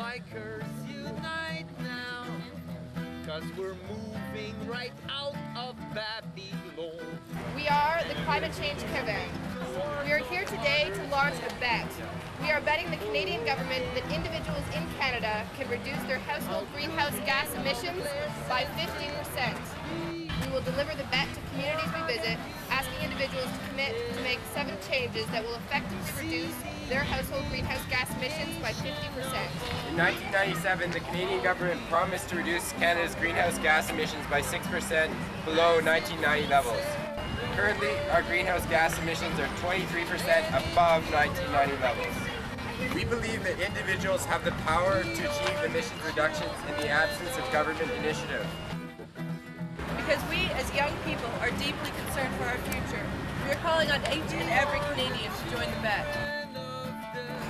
bikers unite now, 'cause we're moving right out of Babylon. We are the Climate Change Caravan. We are here today to launch a bet. We are betting the Canadian government that individuals in Canada can reduce their household greenhouse gas emissions by 50%. We will deliver the bet to communities we visit, asking individuals to commit to make 7 changes that will effectively reduce their household greenhouse gas emissions by 50%. In 1997, the Canadian government promised to reduce Canada's greenhouse gas emissions by 6% below 1990 levels. Currently, our greenhouse gas emissions are 23% above 1990 levels. We believe that individuals have the power to achieve emissions reductions in the absence of government initiative. Because we, as young people, are deeply concerned for our future. We are calling on each and every Canadian to join the bet.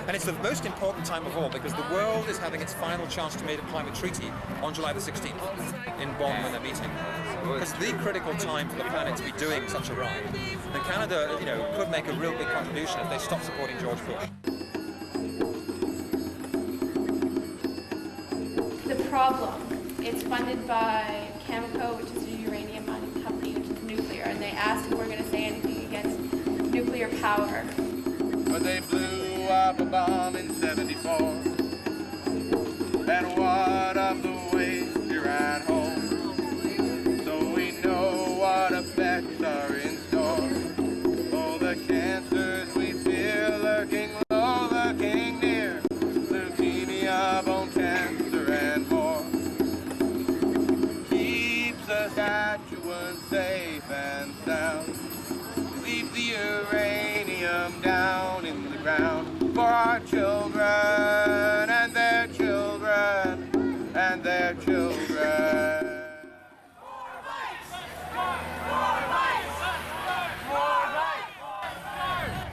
And it's the most important time of all because the world is having its final chance to make a climate treaty on July the 16th in Bonn when they're meeting. It's the critical time for the planet to be doing such a ride. And Canada, could make a real big contribution if they stop supporting George Bush. The problem, it's funded by Cameco, which is a uranium mining company, which is nuclear, and they asked if we're going to say anything against nuclear power. But they blew up a bomb in '74, and what of the waste here at home? So we know what effects are in store. Oh, the cancers we fear lurking low, lurking near, leukemia, bone cancer, and more. Keep Saskatchewan safe and sound. Leave the uranium down in the ground for our children and their children and their children.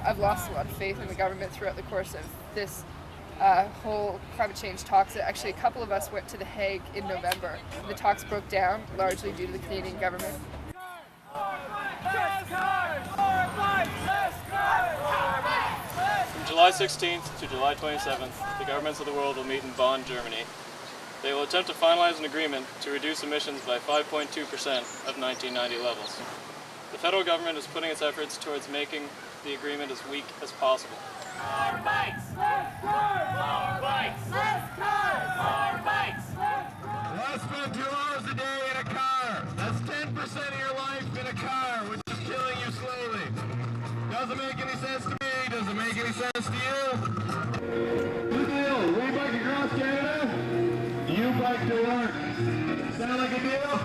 I've lost a lot of faith in the government throughout the course of this whole climate change talks. Actually, a couple of us went to The Hague in November. The talks broke down largely due to the Canadian government. From July 16th to July 27th, the governments of the world will meet in Bonn, Germany. They will attempt to finalize an agreement to reduce emissions by 5.2% of 1990 levels. The federal government is putting its efforts towards making the agreement as weak as possible. More bikes! Less cars! More bikes! Less cars! More bikes! Let's spend 2 hours a day in a car. That's 10% of your life in a car, which is killing you slowly. Doesn't make any sense to me. Does it make any sense to you? Good deal. We bike across Canada. You bike to work. Sound like a deal?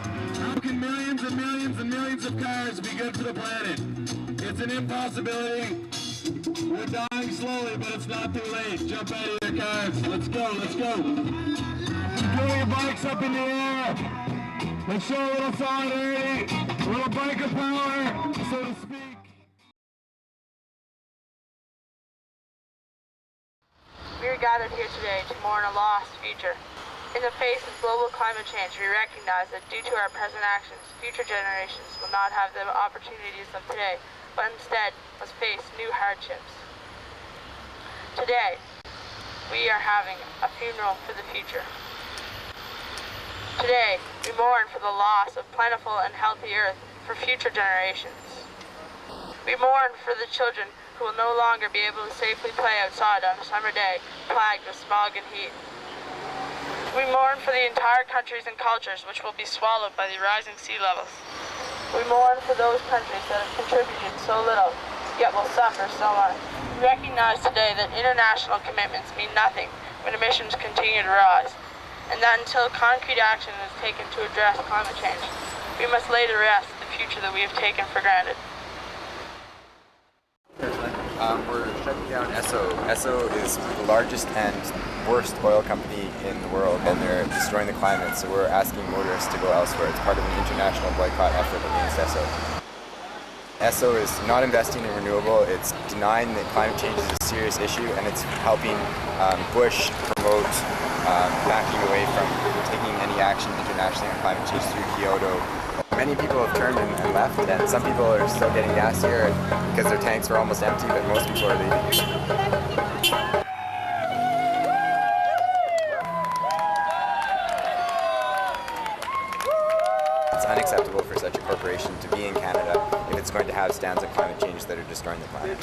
How can millions and millions and millions of cars be good for the planet? It's an impossibility. We're dying slowly, but it's not too late. Jump out of your cars. Let's go, let's go. Throw your bikes up in the air. Let's show a little solidarity, a little biker power, so to speak. We are gathered here today to mourn a lost future. In the face of global climate change, we recognize that due to our present actions, future generations will not have the opportunities of today, but instead must face new hardships. Today, we are having a funeral for the future. Today, we mourn for the loss of plentiful and healthy earth for future generations. We mourn for the children who will no longer be able to safely play outside on a summer day plagued with smog and heat. We mourn for the entire countries and cultures which will be swallowed by the rising sea levels. We mourn for those countries that have contributed so little, yet will suffer so much. We recognize today that international commitments mean nothing when emissions continue to rise, and that until concrete action is taken to address climate change, we must lay to rest the future that we have taken for granted. We're shutting down Esso. Esso is the largest and worst oil company in the world, and they're destroying the climate, so we're asking motorists to go elsewhere. It's part of an international boycott effort against Esso. Esso is not investing in renewable, it's denying that climate change is a serious issue, and it's helping Bush promote backing away from taking any action internationally on climate change through Kyoto. Many people have turned and left, and some people are still getting gas here because their tanks are almost empty, but most people are leaving. It's unacceptable for such a corporation to be in Canada if it's going to have stands on climate change that are destroying the planet.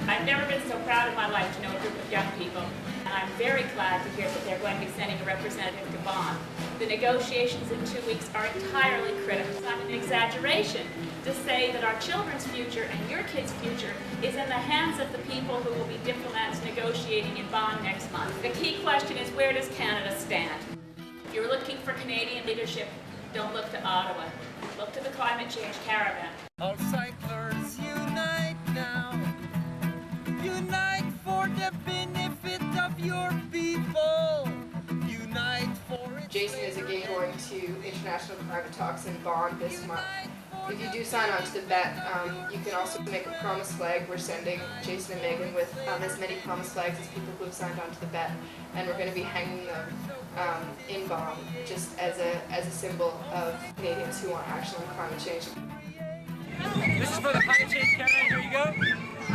I've never been so proud in my life to know a group of young people, and I'm very glad to hear that they're going to be sending a representative to Bonn. The negotiations in 2 weeks are entirely critical. It's not an exaggeration to say that our children's future and your kids' future is in the hands of the people who will be diplomats negotiating in Bonn next month. The key question is, where does Canada stand? If you're looking for Canadian leadership, don't look to Ottawa. Look to the Climate Change Caravan. All cyclers unite now. Unite for the benefit of your people. Unite for its Jason is again going to international climate talks in Bonn this month. If you do sign on to the bet, you can also make a promise flag. We're sending Jason and Megan with as many promise flags as people who have signed on to the bet, and we're going to be hanging them in Bonn just as a symbol of Canadians who want action on climate change. This is for the Climate Change Caravan. Here you go.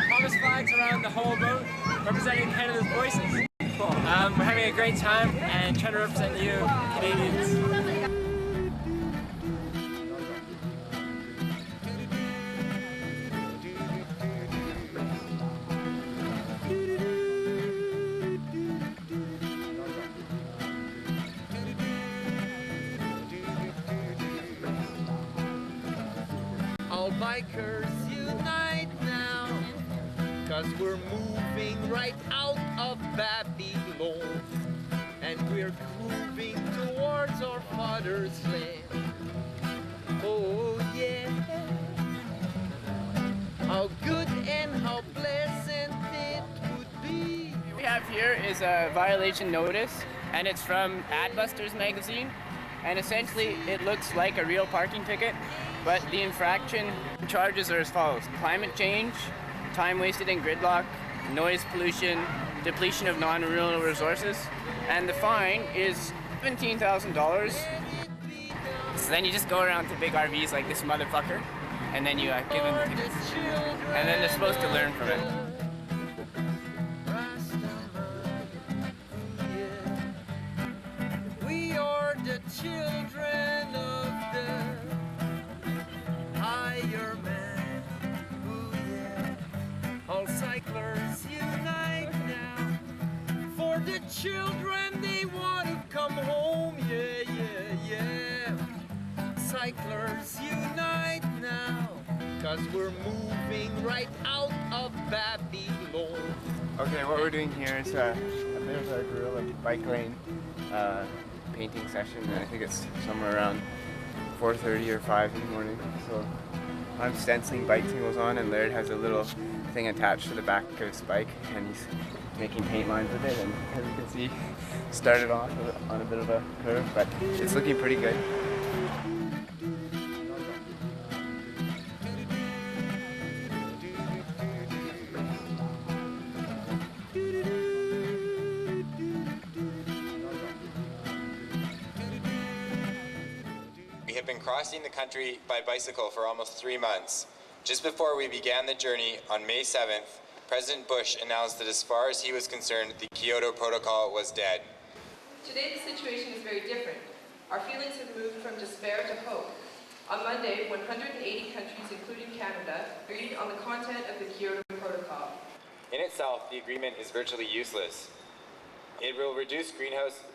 Promise flags around the whole boat, representing Canada's voices. Cool. We're having a great time and trying to represent you, Canadians. All bikers unite now, 'cause we're moving right out of Babylon, and we're grooving towards our father's land. Oh yeah, how good and how pleasant it would be. What we have here is a violation notice, and it's from Adbuster's magazine, and essentially it looks like a real parking ticket, but the infraction charges are as follows: climate change, time wasted in gridlock, noise pollution, depletion of non-renewable resources, and the fine is $17,000. So then you just go around to big RVs like this motherfucker, and then you give them the tickets, and then they're supposed to learn from it. We are the children of the higher man. Ooh, yeah. All cyclers unite now. For the children, they want to come home. Yeah, yeah, yeah. Cyclers unite now, 'cause we're moving right out of Babylon. Okay, what we're doing here is a bit of a guerrilla bike lane painting session, and I think it's somewhere around 4:30 or 5 in the morning. So I'm stenciling bike singles on, and Laird has a little thing attached to the back of his bike, and he's making paint lines with it, and as you can see, started off on a bit of a curve, but it's looking pretty good. We have been crossing the country by bicycle for almost 3 months. Just before we began the journey on May 7th, President Bush announced that as far as he was concerned, the Kyoto Protocol was dead. Today the situation is very different. Our feelings have moved from despair to hope. On Monday, 180 countries, including Canada, agreed on the content of the Kyoto Protocol. In itself, the agreement is virtually useless. It will reduce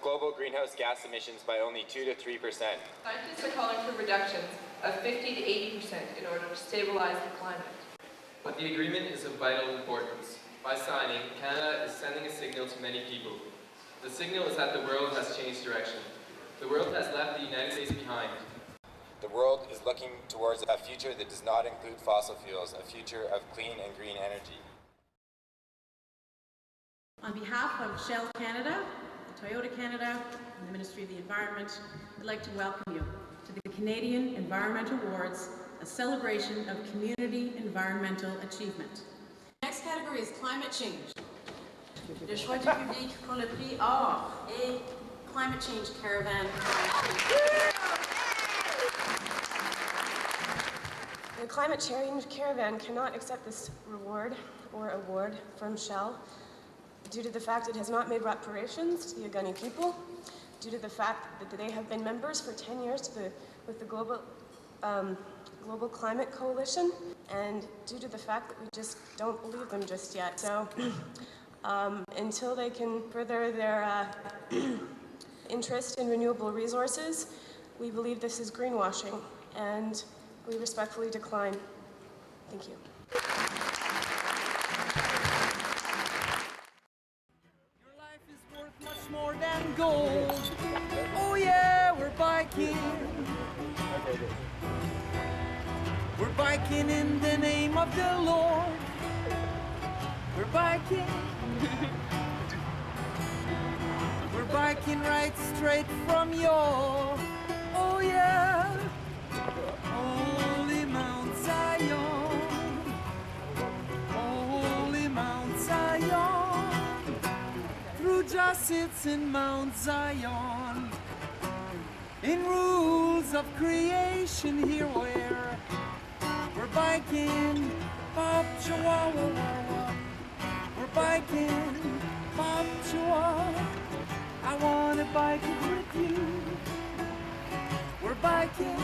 global greenhouse gas emissions by only 2 to 3%. Scientists are calling for reductions of 50 to 80% in order to stabilize the climate. But the agreement is of vital importance. By signing, Canada is sending a signal to many people. The signal is that the world has changed direction. The world has left the United States behind. The world is looking towards a future that does not include fossil fuels, a future of clean and green energy. On behalf of Shell Canada, Toyota Canada, and the Ministry of the Environment, I'd like to welcome you to the Canadian Environment Awards, a celebration of community environmental achievement. The next category is climate change. Le choix du public pour le prix Or et Climate Change Caravan. The Climate Change Caravan cannot accept this reward or award from Shell due to the fact it has not made reparations to the Yagani people, due to the fact that they have been members for 10 years with the Global Climate Coalition, and due to the fact that we just don't believe them just yet. So until they can further their interest in renewable resources, we believe this is greenwashing, and we respectfully decline. Thank you. Your life is worth much more than gold. Oh yeah, we're biking. We're biking in the name of the Lord. We're biking. We're biking right straight from your, oh yeah, holy Mount Zion, holy Mount Zion. Through just sits in Mount Zion, in rules of creation here where we're biking, pop chihuahua. We're biking, pop chihuahua. I wanna bike it with you. We're biking.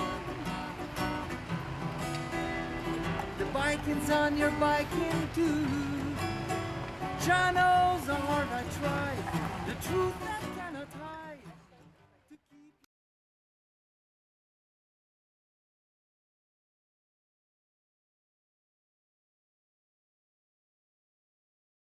The biking's on your biking too. Jah knows the hard I tried. The truth that